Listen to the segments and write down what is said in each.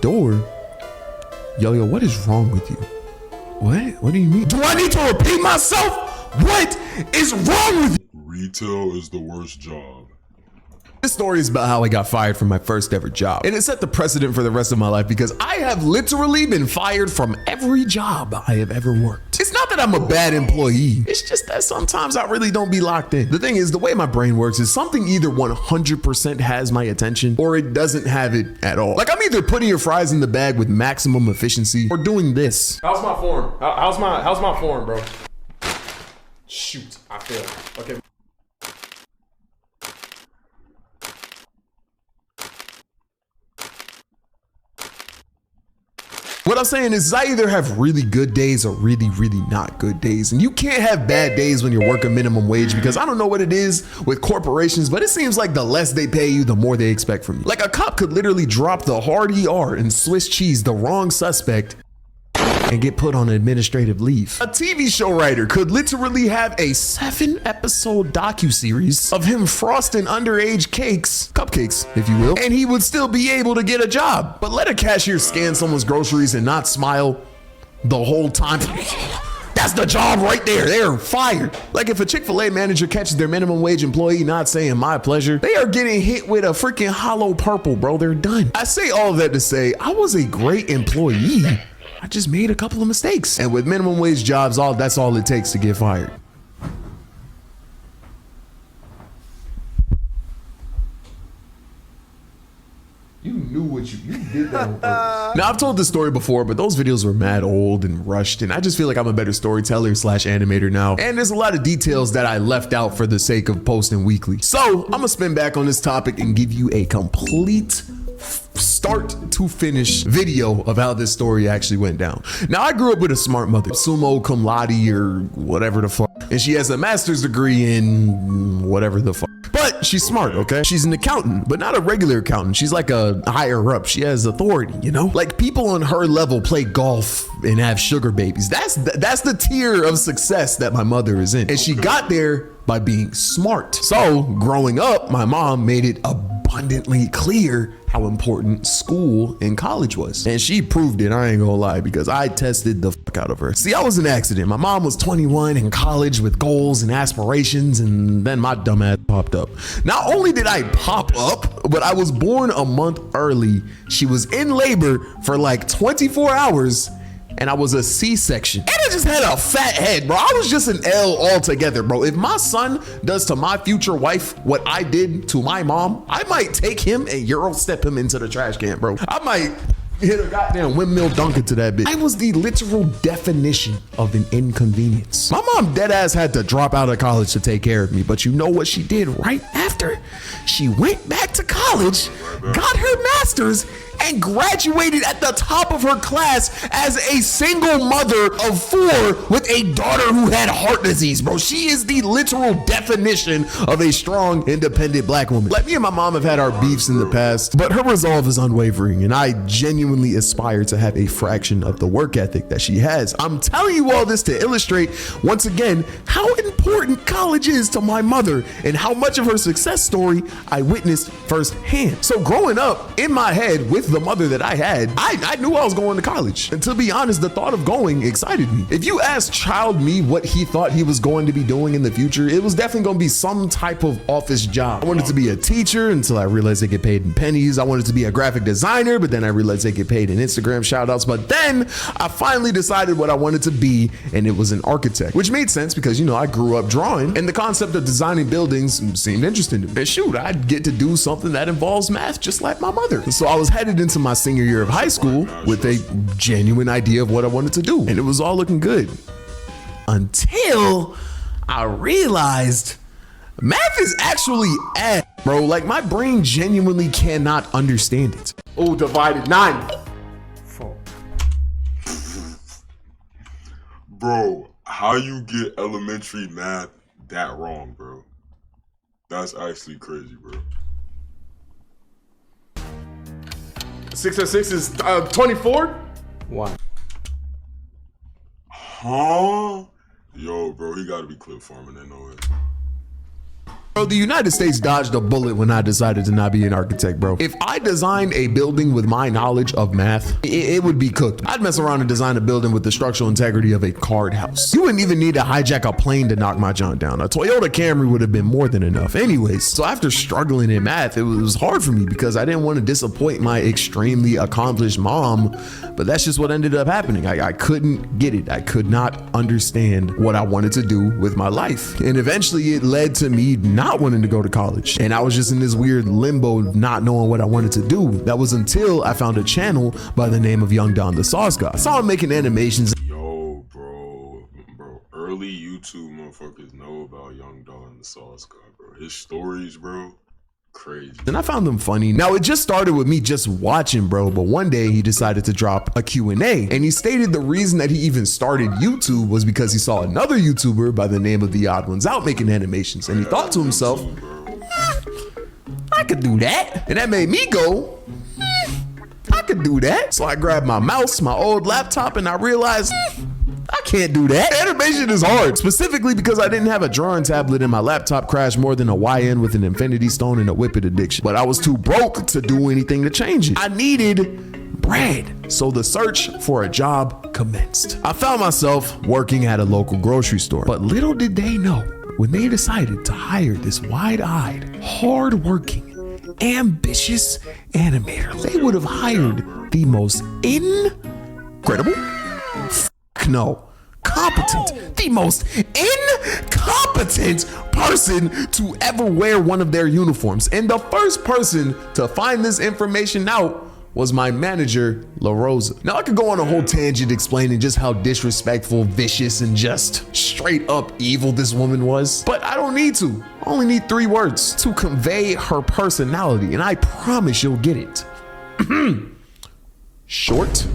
door. Yo, what is wrong with you? What do you mean? Do I need to repeat myself? What is wrong with you? Retail is the worst job. This story is about how I got fired from my first ever job. And it set the precedent for the rest of my life because I have literally been fired from every job I have ever worked. It's not that I'm a bad employee. It's just that sometimes I really don't be locked in. The thing is, the way my brain works is something either 100% has my attention or it doesn't have it at all. Like I'm either putting your fries in the bag with maximum efficiency or doing this. How's my form? How's my form, bro? Shoot, I failed. Okay. What I'm saying is I either have really good days or really not good days. And you can't have bad days when you're working minimum wage because I don't know what it is with corporations, but it seems like the less they pay you, the more they expect from you. Like a cop could literally drop the hard ER and Swiss cheese the wrong suspect and get put on administrative leave. A TV show writer could literally have a 7-episode docuseries of him frosting underage cupcakes, if you will, and he would still be able to get a job. But let a cashier scan someone's groceries and not smile the whole time. That's the job right there. They're fired. Like if a Chick-fil-A manager catches their minimum wage employee not saying my pleasure, they are getting hit with a freaking hollow purple, bro. They're done. I say all of that to say I was a great employee. I just made a couple of mistakes. And with minimum wage jobs, that's all it takes to get fired. You knew what you did that on purpose. Now I've told this story before, but those videos were mad old and rushed, and I just feel like I'm a better storyteller / animator now. And there's a lot of details that I left out for the sake of posting weekly. So I'm gonna spin back on this topic and give you a complete start to finish video of how this story actually went down. Now I grew up with a smart mother, summa cum laude or whatever the fuck, and she has a master's degree in whatever the fuck. But she's smart, okay? She's an accountant, but not a regular accountant. She's like a higher up. She has authority, you know? Like people on her level play golf and have sugar babies. That's the tier of success that my mother is in. And she got there by being smart. So growing up, my mom made it abundantly clear how important school and college was. And she proved it, I ain't gonna lie, because I tested the fuck out of her. See, I was an accident. My mom was 21 in college with goals and aspirations, and then my dumb ass popped up. Not only did I pop up, but I was born a month early. She was in labor for like 24 hours, and I was a C-section. And I just had a fat head, bro. I was just an L altogether, bro. If my son does to my future wife what I did to my mom, I might take him and Euro step him into the trash can, bro. I might hit a goddamn windmill dunk into that bitch. I was the literal definition of an inconvenience. My mom dead ass had to drop out of college to take care of me, but you know what she did right after? She went back to college, got her master's, and graduated at the top of her class as a single mother of 4 with a daughter who had heart disease, bro. She is the literal definition of a strong, independent black woman. Like me and my mom have had our beefs in the past, but her resolve is unwavering, and I genuinely aspire to have a fraction of the work ethic that she has. I'm telling you all this to illustrate, once again, how important college is to my mother and how much of her success story I witnessed firsthand. So growing up, in my head, with the mother that I had, I knew I was going to college. And to be honest, the thought of going excited me. If you asked child me what he thought he was going to be doing in the future, it was definitely going to be some type of office job. I wanted to be a teacher until I realized they get paid in pennies. I wanted to be a graphic designer, but then I realized they get paid in Instagram shout outs. But then I finally decided what I wanted to be, and it was an architect, which made sense because, you know, I grew up drawing and the concept of designing buildings seemed interesting to me. And shoot, I'd get to do something that involves math just like my mother. So I was headed into my senior year of high school with a genuine idea of what I wanted to do, and it was all looking good until I realized math is actually ass, bro. Like my brain genuinely cannot understand it. Oh, divided 9. Bro, how you get elementary math that wrong, bro? That's actually crazy, bro. 6 and 6 is 24? 1. Huh? Yo, bro, he gotta be clip farming that no way. Bro, the United States dodged a bullet when I decided to not be an architect, bro. If I designed a building with my knowledge of math, it would be cooked. I'd mess around and design a building with the structural integrity of a card house. You wouldn't even need to hijack a plane to knock my John down. A Toyota Camry would have been more than enough. Anyways, so after struggling in math, it was hard for me because I didn't want to disappoint my extremely accomplished mom, but that's just what ended up happening. I couldn't get it. I could not understand what I wanted to do with my life. And eventually it led to me not wanting to go to college. And I was just in this weird limbo of not knowing what I wanted to do. That was until I found a channel by the name of Young Don the Sauce Guy. I saw him making animations. Yo, bro, early YouTube motherfuckers know about Young Don the Sauce Guy, bro. His stories, bro, crazy. And I found them funny. Now, it just started with me just watching, bro, but one day he decided to drop a Q&A, and he stated the reason that he even started YouTube was because he saw another YouTuber by the name of The Odd Ones Out making animations, and he thought to himself, I could do that. And that made me go, I could do that. So I grabbed my mouse, my old laptop, and I realized, I can't do that. Animation is hard, specifically because I didn't have a drawing tablet and my laptop crashed more than a YN with an infinity stone and a whippet addiction. But I was too broke to do anything to change it. I needed bread. So the search for a job commenced. I found myself working at a local grocery store. But little did they know, when they decided to hire this wide-eyed, hard-working, ambitious animator, they would have hired the most incredible, competent, the most incompetent person to ever wear one of their uniforms. And the first person to find this information out was my manager, La Rosa. Now I could go on a whole tangent explaining just how disrespectful, vicious, and just straight up evil this woman was, but I don't need to. I only need 3 words to convey her personality, and I promise you'll get it. Short,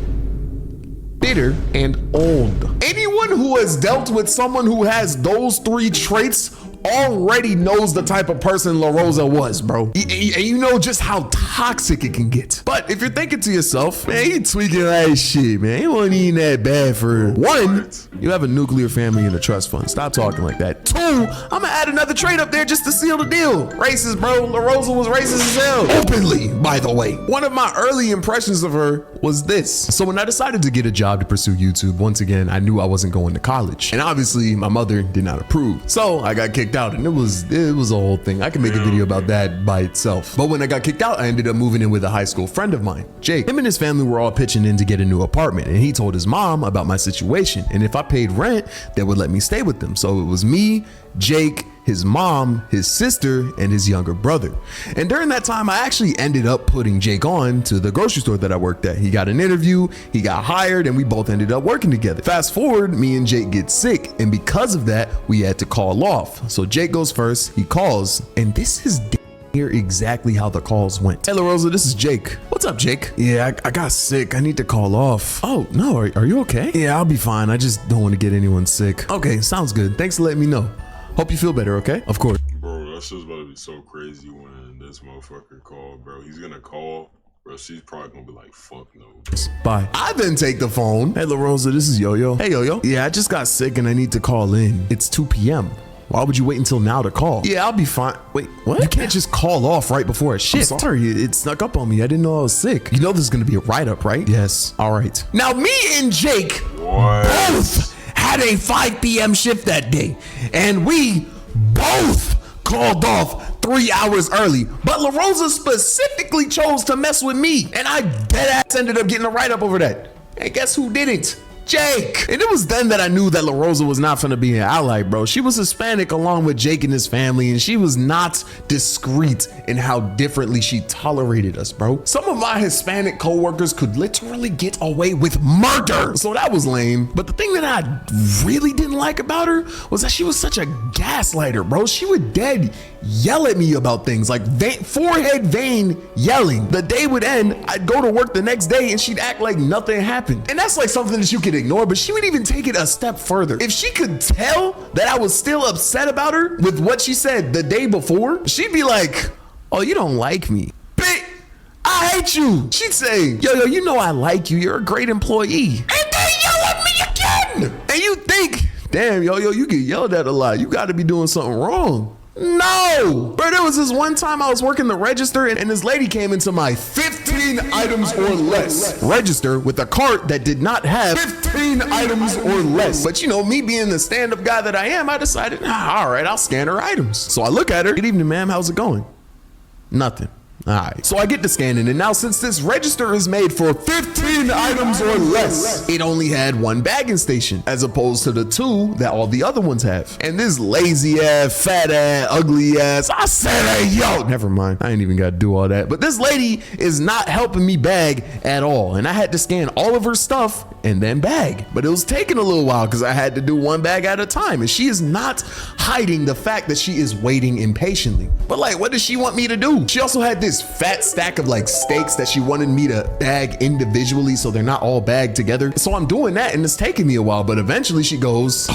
bitter, and old. Anyone who has dealt with someone who has those 3 traits already knows the type of person La Rosa was, bro. And you know just how toxic it can get. But if you're thinking to yourself, man, you tweaking like shit, man. You wasn't even that bad for 1, you have a nuclear family and a trust fund. Stop talking like that. 2, I'm gonna add another trait up there just to seal the deal. Racist, bro. La Rosa was racist as hell. Openly, by the way. One of my early impressions of her was this. So when I decided to get a job to pursue YouTube, once again, I knew I wasn't going to college. And obviously my mother did not approve. So I got kicked out, and it was a whole thing. I can make a video about that by itself. But when I got kicked out, I ended up moving in with a high school friend of mine, Jake. Him and his family were all pitching in to get a new apartment, and he told his mom about my situation, and if I paid rent, they would let me stay with them. So it was me, Jake, his mom, his sister, and his younger brother. And during that time, I actually ended up putting Jake on to the grocery store that I worked at. He got an interview, he got hired, and we both ended up working together. Fast forward, me and Jake get sick, and because of that, we had to call off. So Jake goes first, he calls, and this is hear exactly how the calls went. Hey, La Rosa, this is Jake. What's up, Jake? Yeah, I got sick. I need to call off. Oh, no, are you okay? Yeah, I'll be fine. I just don't want to get anyone sick. Okay, sounds good. Thanks for letting me know. Hope you feel better, okay? Of course. Bro, that shit's about to be so crazy when this motherfucker called, bro. He's gonna call, bro. She's probably gonna be like, fuck no. Bye. I then take the phone. Hey, La Rosa, this is Yo-Yo. Hey, Yo-Yo. Yeah, I just got sick and I need to call in. It's 2 p.m. Why would you wait until now to call? Yeah, I'll be fine. Wait, what? You can't just call off right before a shift. I'm sorry, it snuck up on me. I didn't know I was sick. You know this is gonna be a write-up, right? Yes. All right. Now, me and Jake both had a 5 p.m. shift that day, and we both called off 3 hours early. But La Rosa specifically chose to mess with me, and I deadass ended up getting a write-up over that. And guess who didn't? Jake. And it was then that I knew that La Rosa was not finna be an ally, bro. She was Hispanic along with Jake and his family, and she was not discreet in how differently she tolerated us, bro. Some of my Hispanic coworkers could literally get away with murder, so that was lame. But the thing that I really didn't like about her was that she was such a gaslighter, bro. She would dead yell at me about things, like forehead vein yelling. The day would end, I'd go to work the next day and she'd act like nothing happened. And that's like something that you could ignore, but she would even take it a step further. If she could tell that I was still upset about her with what she said the day before, she'd be like, oh, you don't like me. Bitch, I hate you. She'd say, yo, you know I like you. You're a great employee. And then yell at me again. And you think, damn, yo, you get yelled at a lot. You got to be doing something wrong. No! Bro, there was this one time I was working the register and this lady came into my 15 items or less register with a cart that did not have 15 items or less. But you know, me being the stand-up guy that I am, I decided, all right, I'll scan her items. So I look at her. Good evening, ma'am. How's it going? Nothing. All right. So I get to scanning, and now since this register is made for 15 items or less, it only had one bagging station as opposed to the 2 that all the other ones have. And this lazy ass, fat ass, ugly ass, I said, hey, yo, never mind. I ain't even got to do all that. But this lady is not helping me bag at all. And I had to scan all of her stuff and then bag. But it was taking a little while because I had to do one bag at a time. And she is not hiding the fact that she is waiting impatiently. But like, what does she want me to do? She also had this fat stack of like steaks that she wanted me to bag individually so they're not all bagged together. So I'm doing that and it's taking me a while, but eventually she goes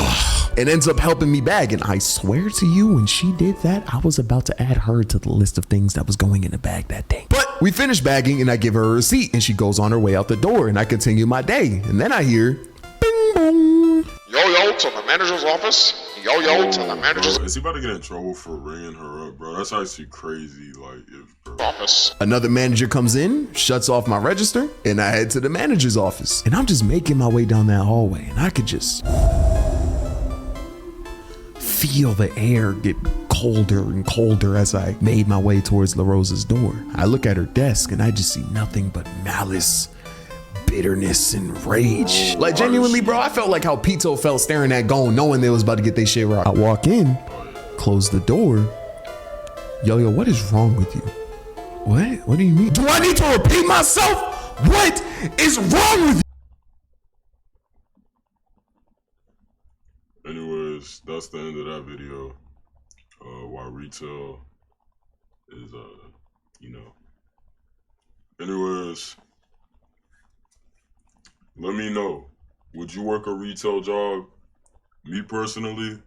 and ends up helping me bag. And I swear to you, when she did that, I was about to add her to the list of things that was going in the bag that day. But we finished bagging and I give her a receipt and she goes on her way out the door and I continue my day. And then I hear bing bong. Yo, to the manager's office. Yo, to the manager's Bro, is he about to get in trouble for ringing her up, bro? That's actually crazy. Like, office. Another manager comes in, shuts off my register, and I head to the manager's office. And I'm just making my way down that hallway, and I could just feel the air get colder and colder as I made my way towards La Rosa's door. I look at her desk, and I just see nothing but malice, bitterness, and rage. Like, genuinely, bro, I felt like how Pito felt staring at Gone, knowing they was about to get their shit right. I walk in, close the door. Yo, what is wrong with you? What do you mean? Do I need to repeat myself? What is wrong with you? anyways, that's the end of that video. Why retail is, Anyways, let me know. Would you work a retail job? Me personally,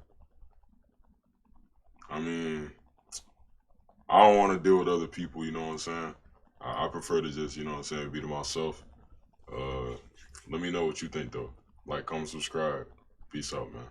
I mean, I don't want to deal with other people, you know what I'm saying? I prefer to just, you know what I'm saying, be to myself. Let me know what you think, though. Like, comment, subscribe. Peace out, man.